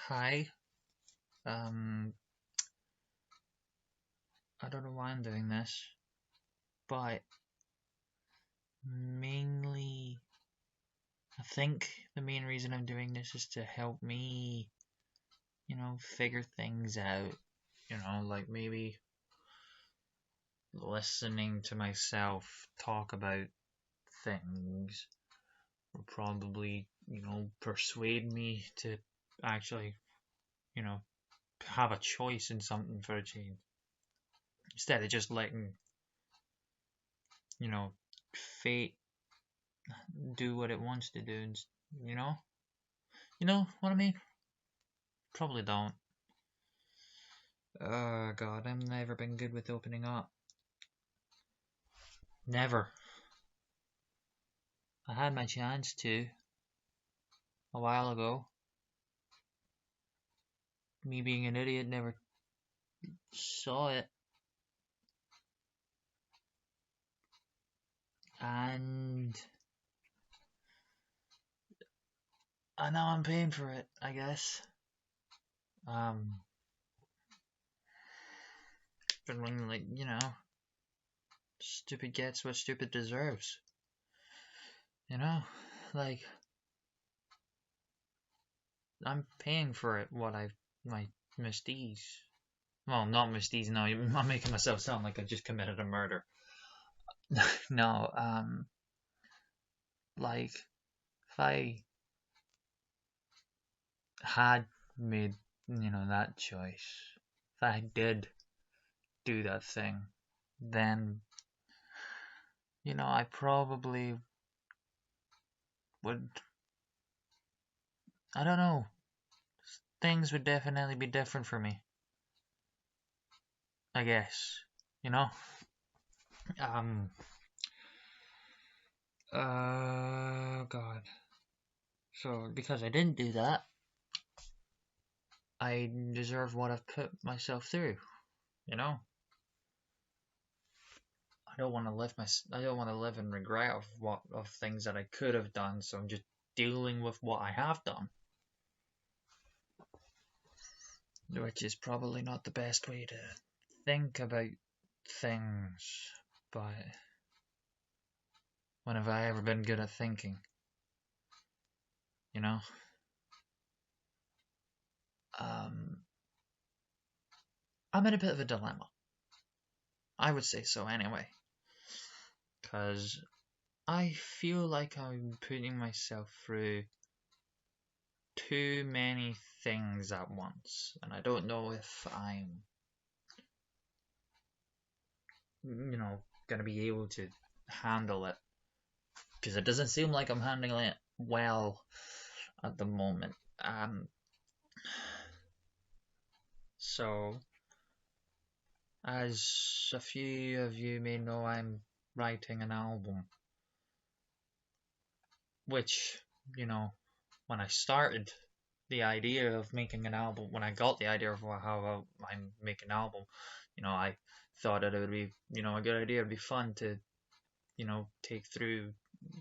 Hi. Um, I don't know why I'm doing this, but mainly, I think the main reason I'm doing this is to help me, figure things out. Like maybe listening to myself talk about things will probably, persuade me to actually, you know, have a choice in something for a change instead of just letting, you know, fate do what it wants to do. You know, you know what I mean? Probably don't. Oh god, I've never been good with opening up. Never. I had my chance to a while ago. Me being an idiot never saw it, and now I'm paying for it. I guess. Um, feeling like stupid gets what stupid deserves. You know, like I'm paying for it. What I my misdeeds. Well, not misdeeds. No, I'm making myself sound like I just committed a murder. No, like if I had made, that choice, if I did do that thing, then, I probably would, I don't know, things would definitely be different for me, I guess, you know? Um, God. So, because I didn't do that, I deserve what I've put myself through, you know? I don't want to live in regret of things that I could have done, so I'm just dealing with what I have done, which is probably not the best way to think about things. But when have I ever been good at thinking? You know, um, I'm in a bit of a dilemma. I would say so anyway, because I feel like I'm putting myself through too many things at once, and I don't know if I'm, gonna be able to handle it because it doesn't seem like I'm handling it well at the moment. So, as a few of you may know, I'm writing an album, which, you know, when I started the idea of making an album, when I got the idea of how I make an album, I thought that it would be, a good idea. It'd be fun to, take through,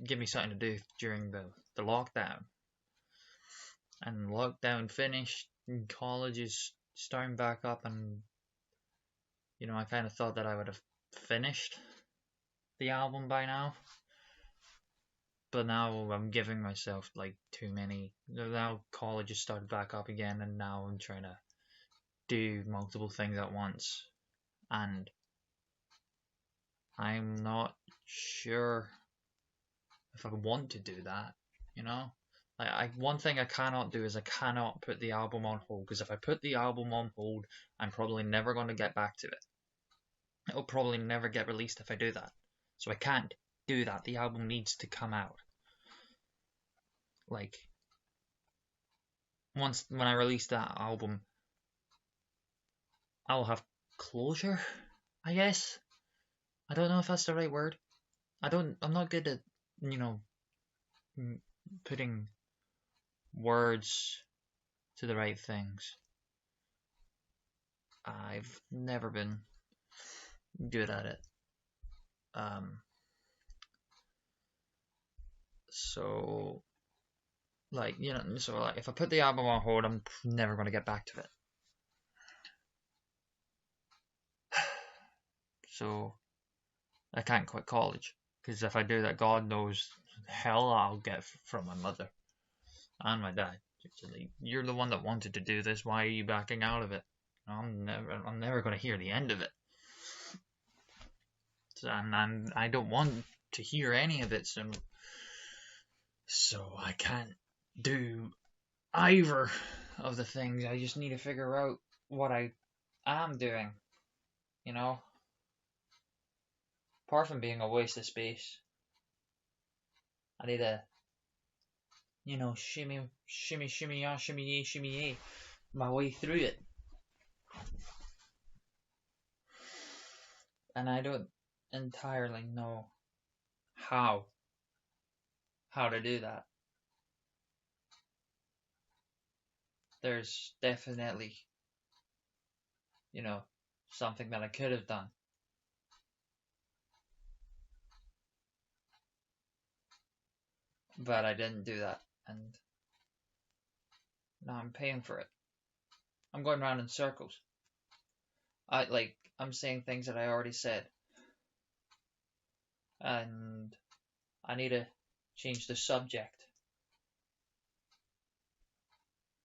give me something to do during the lockdown. And lockdown finished, and college is starting back up, and I kind of thought that I would have finished the album by now. But now I'm giving myself like too many. Now college has started back up again, and now I'm trying to do multiple things at once, and I'm not sure if I want to do that. You know, one thing I cannot do is I cannot put the album on hold, because if I put the album on hold, I'm probably never going to get back to it. It'll probably never get released if I do that. So I can't do that. The album needs to come out. Like, once when I release that album, I'll have closure, I guess. I don't know if that's the right word. I'm not good at, you know, putting words to the right things. I've never been good at it. Um, so Like, so like if I put the album on hold, I'm never gonna get back to it. So I can't quit college because if I do that, God knows hell I'll get from my mother and my dad. Like, you're the one that wanted to do this. Why are you backing out of it? I'm never gonna hear the end of it. And I don't want to hear any of it. So I can't do either of the things. I just need to figure out what I am doing. You know, apart from being a waste of space, I need to, shimmy, shimmy, shimmy, ya, shimmy, yay, my way through it. And I don't entirely know how to do that. There's definitely, something that I could have done, but I didn't do that, and now I'm paying for it. I'm going around in circles. I'm saying things that I already said, and I need to change the subject,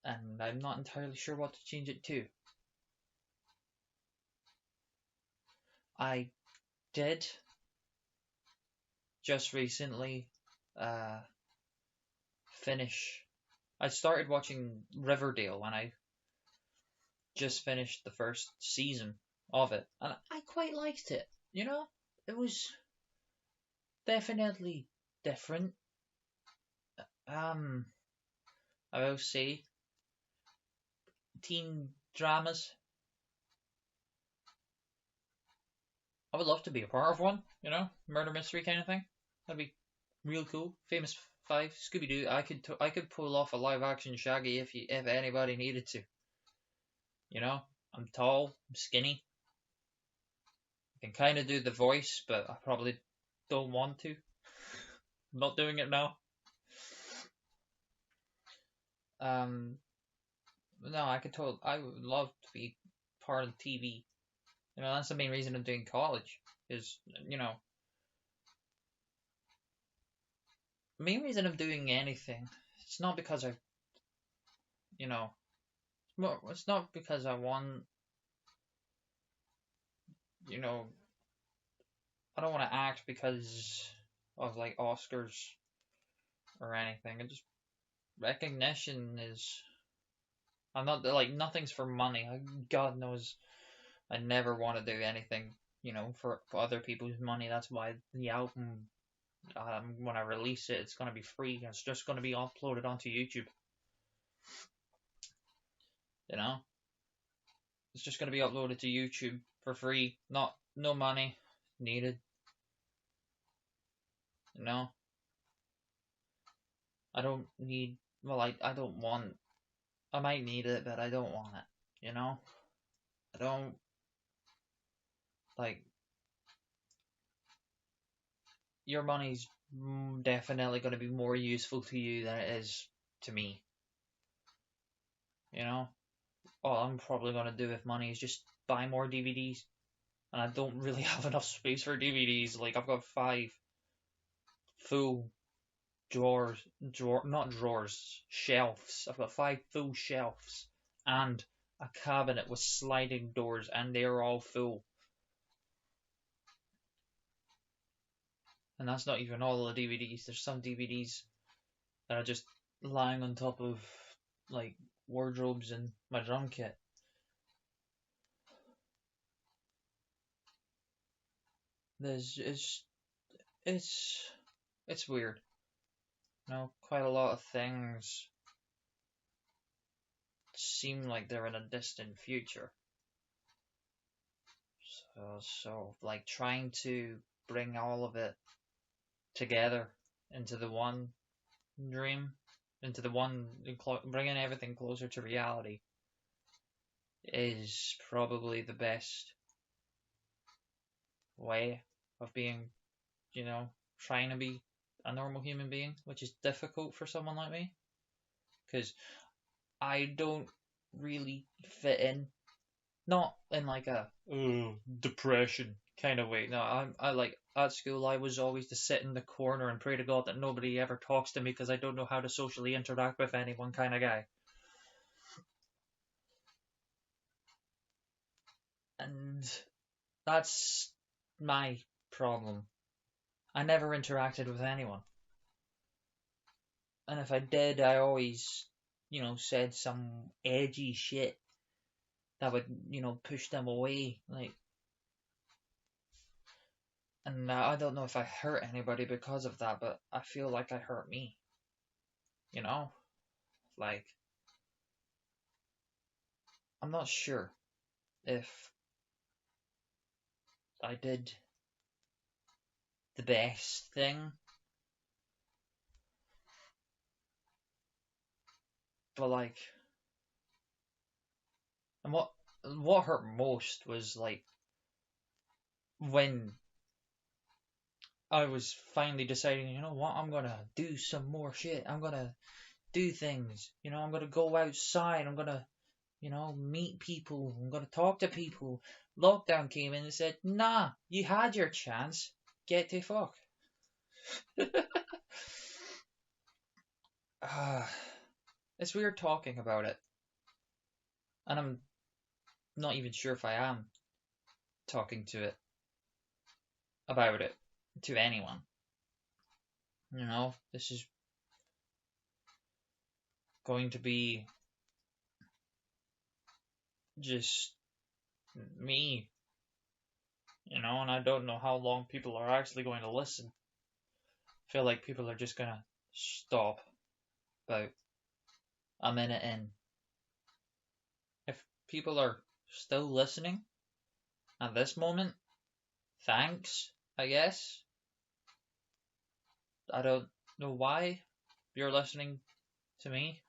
and I'm not entirely sure what to change it to. I did just recently finish. I started watching Riverdale and I just finished the first season of it, and I quite liked it. It was definitely different. I will say, teen dramas. I would love to be a part of one. Murder mystery kind of thing. That'd be real cool. Famous Five, Scooby Doo. I could pull off a live action Shaggy if anybody needed to. I'm tall, I'm skinny. I can kind of do the voice, but I probably don't want to. I'm not doing it now. No, I would love to be part of TV. That's the main reason I'm doing college. Is the main reason I'm doing anything. It's not because you know, it's not because I want, you know, I don't want to act because of like Oscars or anything. It just recognition is. I'm not like nothing's for money. God knows, I never want to do anything, for other people's money. That's why the album, when I release it, it's gonna be free. It's just gonna be uploaded onto YouTube. You know, it's just gonna be uploaded to YouTube for free. No money needed. You know, I don't need. Well, I don't want. I might need it, but I don't want it. I don't like your money's definitely going to be more useful to you than it is to me. All I'm probably going to do with money is just buy more DVDs, and I don't really have enough space for DVDs. Like I've got 5 full not drawers, shelves. I've got 5 full shelves and a cabinet with sliding doors, and they're all full. And that's not even all the DVDs. There's some DVDs that are just lying on top of like wardrobes and my drum kit. It's weird. Quite a lot of things seem like they're in a distant future. So like trying to bring all of it together into the one dream, into the one, bringing everything closer to reality is probably the best way of being, trying to be a normal human being, which is difficult for someone like me. because I don't really fit in. Not in like a depression kind of way. No, I like at school I was always to sit in the corner and pray to God that nobody ever talks to me because I don't know how to socially interact with anyone kind of guy. And that's my problem. I never interacted with anyone. And if I did, I always, said some edgy shit that would, push them away. Like, and I don't know if I hurt anybody because of that, but I feel like I hurt me. You know? Like, I'm not sure if I did the best thing, but like, and what hurt most was like when I was finally deciding, you know what, I'm gonna do some more shit. I'm gonna do things. I'm gonna go outside. I'm gonna, meet people. I'm gonna talk to people. Lockdown came in and said, nah, you had your chance. Get the fuck. It's weird talking about it. And I'm not even sure if I am talking about it to anyone. This is going to be just me, and I don't know how long people are actually going to listen. I feel like people are just gonna stop about a minute in. If people are still listening at this moment, thanks, I guess. I don't know why you're listening to me,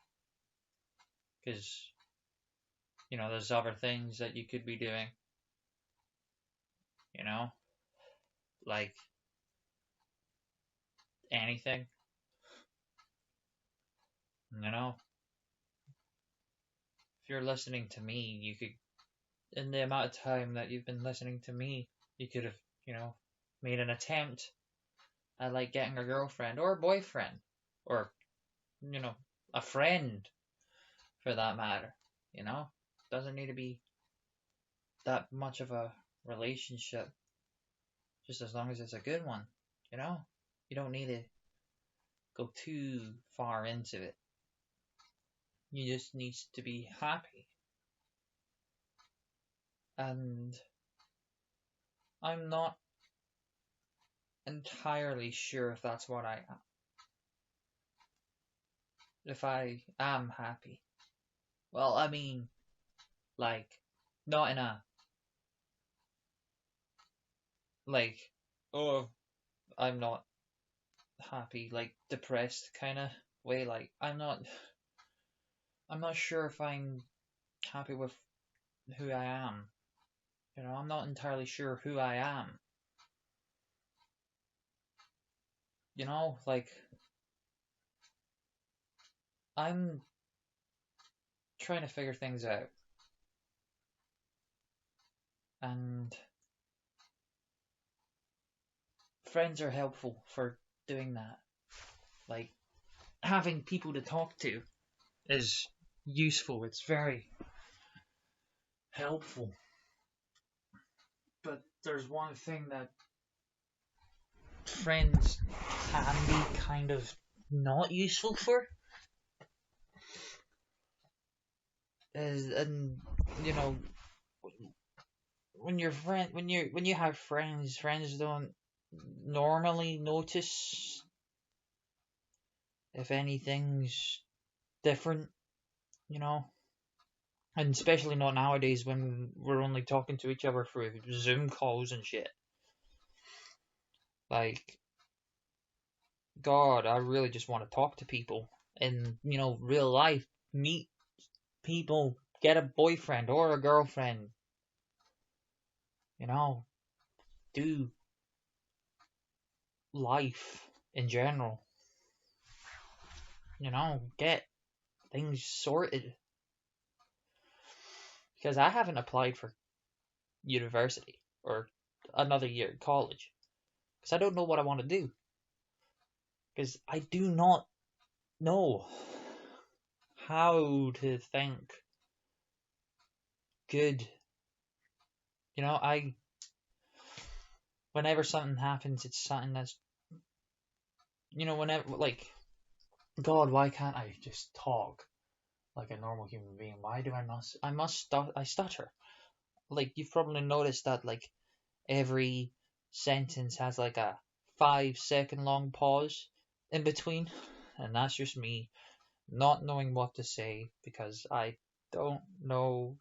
because, there's other things that you could be doing, like anything, if you're listening to me, you could, in the amount of time that you've been listening to me, you could have, made an attempt at like getting a girlfriend or a boyfriend or, a friend for that matter, doesn't need to be that much of a relationship, just as long as it's a good one, you don't need to go too far into it. You just need to be happy. And I'm not entirely sure if that's what I am. If I am happy. Well, I mean, like, not in a, like, oh, I'm not happy, like, depressed kind of way. Like, I'm not sure if I'm happy with who I am. I'm not entirely sure who I am. Like, I'm trying to figure things out. And friends are helpful for doing that. Like, having people to talk to is useful. It's very helpful. But there's one thing that friends can be kind of not useful for. And when you have friends don't normally notice if anything's different, and especially not nowadays when we're only talking to each other through Zoom calls and shit. Like, God, I really just want to talk to people in, real life, meet people, get a boyfriend or a girlfriend, do life in general, get things sorted. Because I haven't applied for university or another year at college. Because I don't know what I want to do. Because I do not know how to think good. You know, whenever something happens, it's something that's, whenever, like, God, why can't I just talk like a normal human being? Why do I stutter? Like, you've probably noticed that, like, every sentence has like a 5 second long pause in between, and that's just me not knowing what to say because I don't know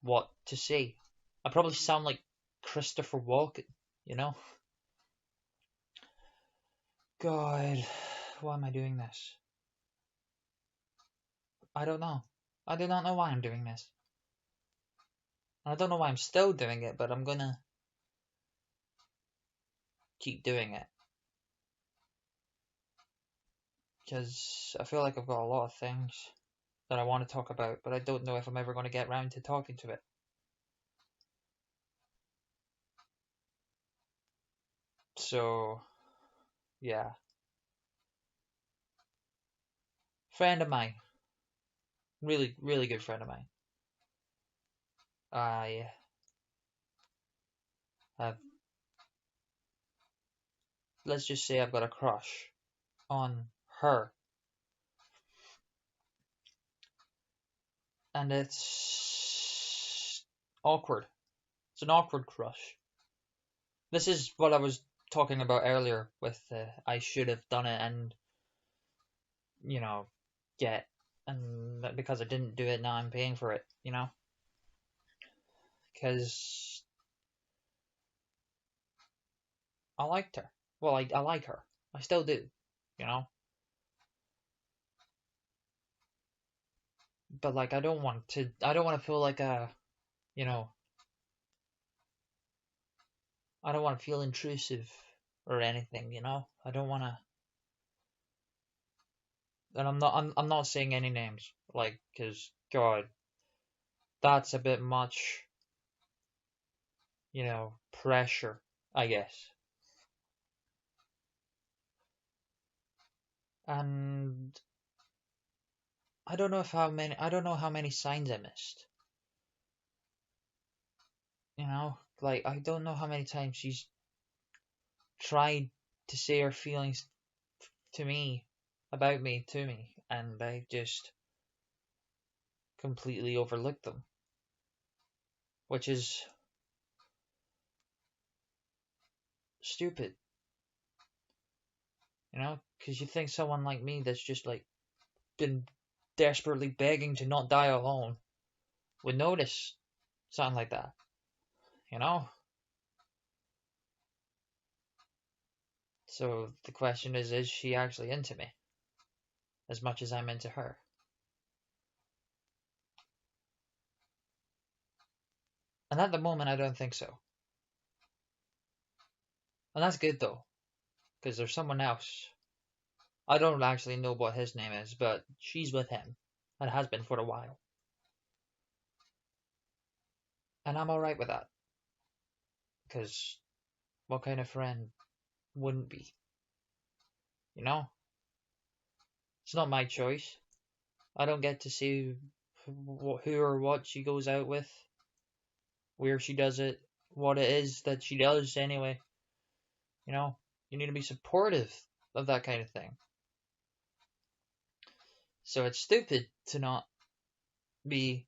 what to say. I probably sound like Christopher Walken, you know? God, why am I doing this? I don't know. I do not know why I'm doing this. I don't know why I'm still doing it, but I'm gonna keep doing it. Because I feel like I've got a lot of things that I want to talk about, but I don't know if I'm ever going to get round to talking to it. So, yeah. Friend of mine. Really, really good friend of mine. I have, let's just say I've got a crush on her. And it's awkward. It's an awkward crush. This is what I was talking about earlier with I should have done it and, you know, get. And because I didn't do it, now I'm paying for it, you know? Because I liked her. Well, I like her. I still do, you know? But, like, I don't want to feel like you know, I don't want to feel intrusive or anything, you know? I don't want to, and I'm not saying any names, like, because, God, that's a bit much, pressure, I guess. And I don't know how many signs I missed. Like, I don't know how many times she's tried to say her feelings to me, about me, to me, and I just completely overlooked them, which is stupid, because you think someone like me that's just like been desperately begging to not die alone would notice something like that, you know? So the question is she actually into me as much as I'm into her? And at the moment, I don't think so. And that's good though, because there's someone else. I don't actually know what his name is, but she's with him and has been for a while. And I'm alright with that, because what kind of friend wouldn't be? You know? It's not my choice. I don't get to see who or what she goes out with, where she does it, what it is that she does anyway. You need to be supportive of that kind of thing. So it's stupid to not be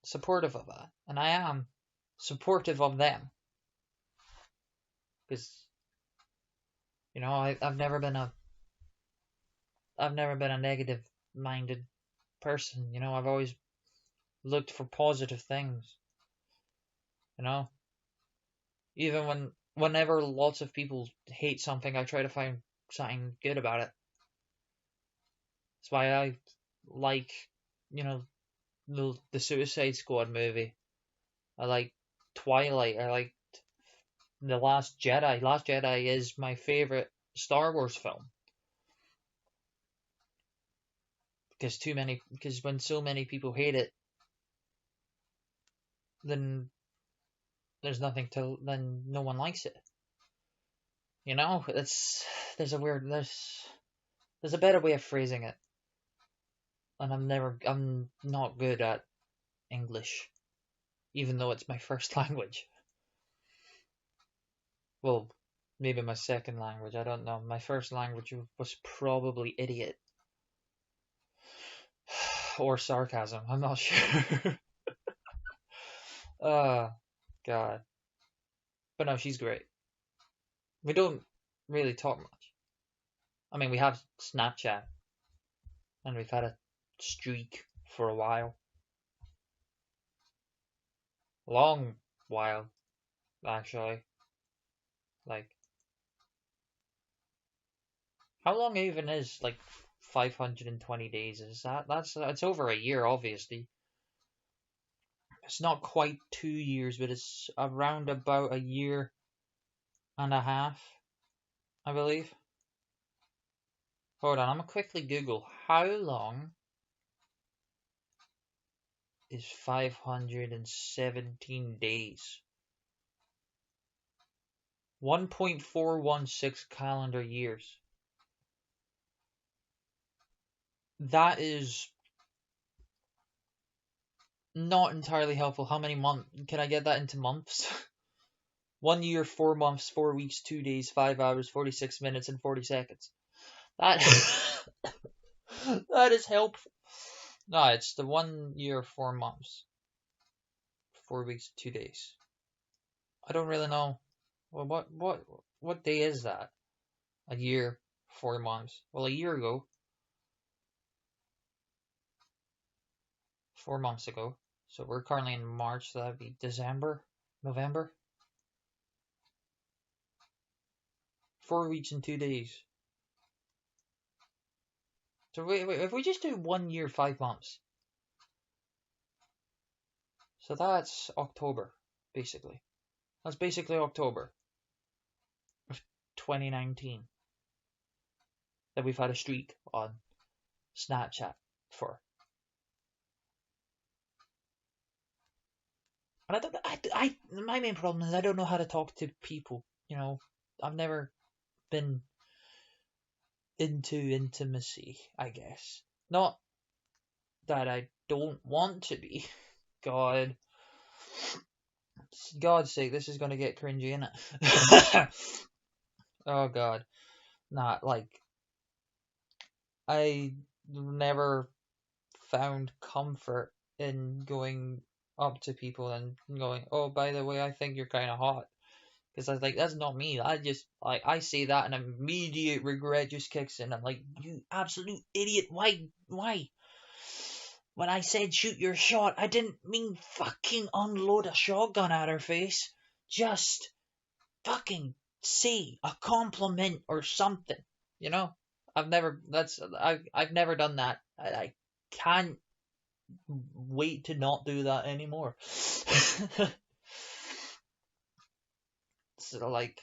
supportive of that. And I am supportive of them. Because, I've never been a negative minded person. I've always looked for positive things. Even whenever lots of people hate something, I try to find something good about it. That's why I like, the Suicide Squad movie. I like Twilight. I like The Last Jedi. Last Jedi is my favorite Star Wars film because when so many people hate it, then then no one likes it. You know, there's a better way of phrasing it, and I'm not good at English, even though it's my first language. Well, maybe my second language, I don't know. My first language was probably idiot or sarcasm. I'm not sure. Oh, God. But no, she's great. We don't really talk much. I mean, we have Snapchat, and we've had a streak for a while. Long while, actually. Like, how long even is, like, 520 days? It's over a year, obviously. It's not quite 2 years, but it's around about a year and a half, I believe. Hold on, I'm gonna quickly Google how long is 517 days. 1.416 calendar years. That is not entirely helpful. How many months? Can I get that into months? 1 year, 4 months, 4 weeks, 2 days, 5 hours, 46 minutes, and 40 seconds. That that is helpful. No, it's the 1 year, 4 months, 4 weeks, 2 days. I don't really know. Well, what day is that? A year, 4 months. Well, a year ago, 4 months ago. So we're currently in March, so that'd be December, November. 4 weeks and 2 days. So wait, if we just do 1 year, 5 months. So that's October, basically. That's basically October of 2019 that we've had a streak on Snapchat for. And my main problem is I don't know how to talk to people. You know, I've never been into intimacy, I guess. Not that I don't want to be. God's sake, this is gonna get cringy, innit? Oh God, not like I never found comfort in going up to people and going, "Oh, by the way, I think you're kind of hot," because I was like, that's not me. I say that and immediate regret just kicks in. I'm like, you absolute idiot! Why? When I said shoot your shot, I didn't mean fucking unload a shotgun at her face. Just fucking say a compliment or something. You know, I've never done that. I can't wait to not do that anymore. So like,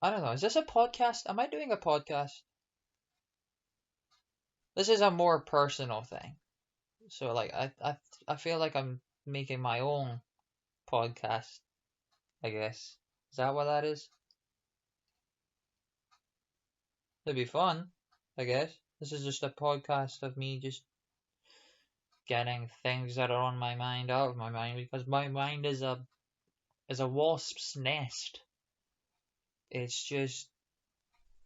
I don't know. Is this a podcast? Am I doing a podcast? This is a more personal thing. So like, I feel like I'm making my own podcast, I guess. Is that what that is? It'd be fun, I guess. This is just a podcast of me just getting things that are on my mind out of my mind, because my mind is a wasp's nest. It's just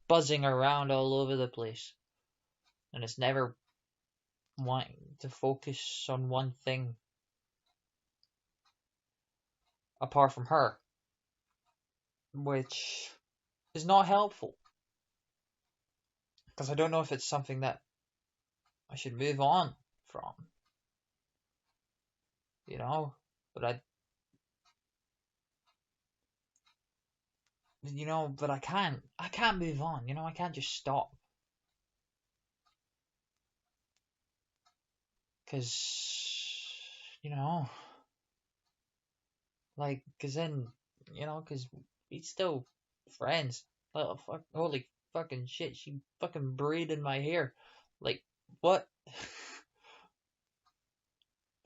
buzzing around all over the place, and it's never wanting to focus on one thing apart from her, which is not helpful, because I don't know if it's something that I should move on from, you know. But I can't move on, I can't just stop, because because then, because we still friends. Oh, holy fucking shit, she fucking braided my hair. Like, what?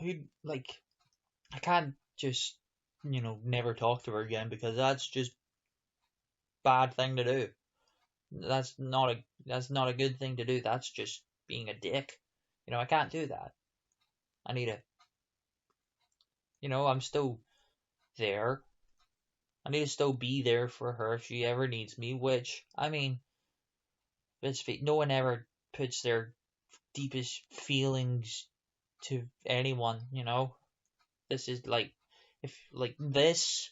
Who, like, I can't just, never talk to her again because that's just bad thing to do. That's not a good thing to do. That's just being a dick. I can't do that. I need to, I'm still there. I need to still be there for her if she ever needs me, which, I mean, no one ever puts their deepest feelings to anyone. This is like, if, like, this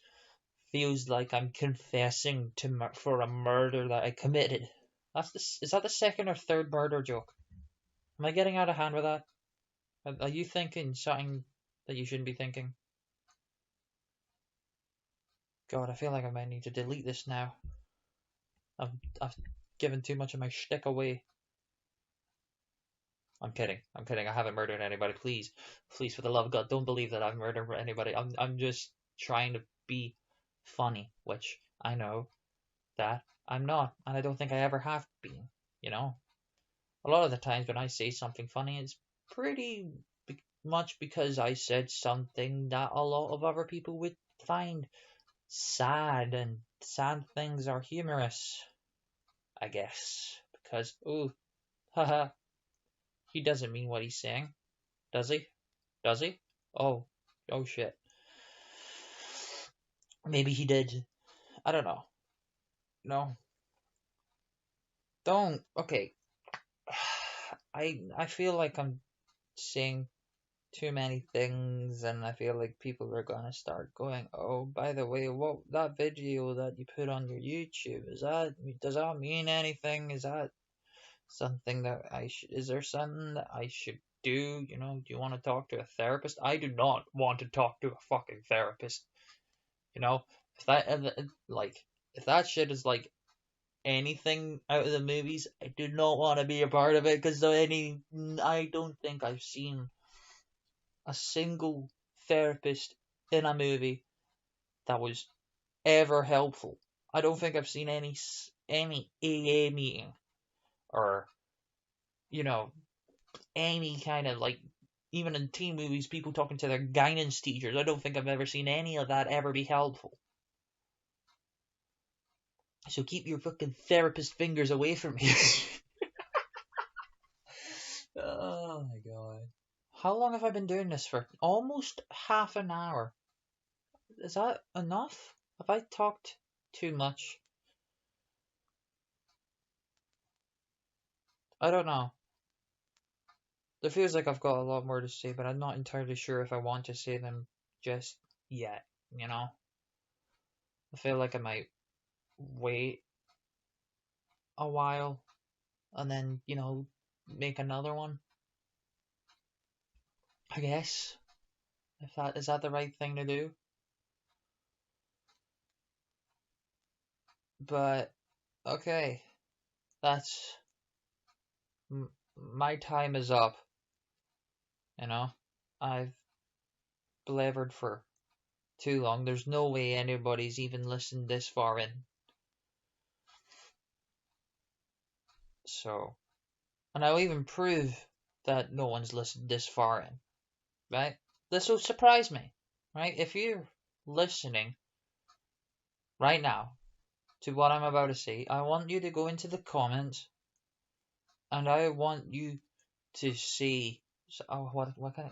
feels like I'm confessing for a murder that I committed. Is that the second or third murder joke? Am I getting out of hand with that? Are you thinking something that you shouldn't be thinking? God, I feel like I might need to delete this now. I've given too much of my shtick away. I'm kidding. I'm kidding. I haven't murdered anybody. Please, please, for the love of God, don't believe that I've murdered anybody. I'm just trying to be funny, which I know that I'm not, and I don't think I ever have been. You know, a lot of the times when I say something funny, it's pretty much because I said something that a lot of other people would find sad, and sad things are humorous, I guess. Because, ooh, haha, he doesn't mean what he's saying, does he? Does he? Oh, oh shit. Maybe he did. I don't know. No, don't. Okay. I feel like I'm saying too many things, and I feel like people are gonna start going, "Oh, by the way, what that video that you put on your YouTube, does that mean anything? Is that something that is there something that I should do? Do you want to talk to a therapist? I do not want to talk to a fucking therapist. You know, if that like if that shit is like anything out of the movies, I do not want to be a part of it because I don't think I've seen a single therapist in a movie that was ever helpful. I don't think I've seen any AA meeting or you know any kind of like even in teen movies people talking to their guidance teachers. I don't think I've ever seen any of that ever be helpful. So keep your fucking therapist fingers away from me. Oh my god. How long have I been doing this for? Almost half an hour. Is that enough? Have I talked too much? I don't know. It feels like I've got a lot more to say, but I'm not entirely sure if I want to say them just yet, you know? I feel like I might wait a while and then, make another one. I guess. If that is that the right thing to do? But okay, that's my time is up, you know? I've blathered for too long. There's no way anybody's even listened this far in. So, and I'll even prove that no one's listened this far in, right? This will surprise me, right? If you're listening right now to what I'm about to say, I want you to go into the comments and I want you to see. Oh, what can I?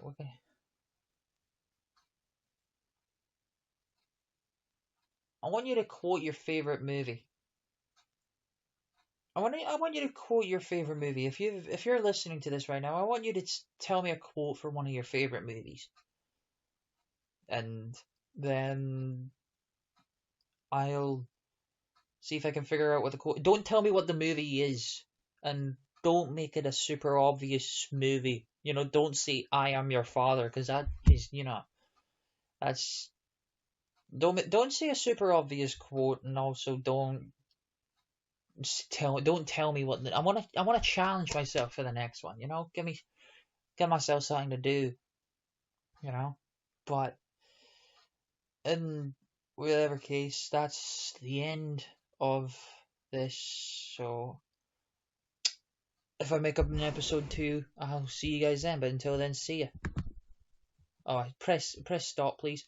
I want you to quote your favorite movie. I want you to quote your favorite movie. If you're listening to this right now, I want you to tell me a quote for one of your favorite movies, and then I'll see if I can figure out what the quote. Don't tell me what the movie is, and don't make it a super obvious movie. Don't say "I am your father" because that is, that's don't say a super obvious quote, and also don't tell me what I want to challenge myself for the next one. Give myself something to do. You know, but in whatever case, that's the end of this. So if I make up an episode 2, I'll see you guys then. But until then, see ya. Oh, press stop, please.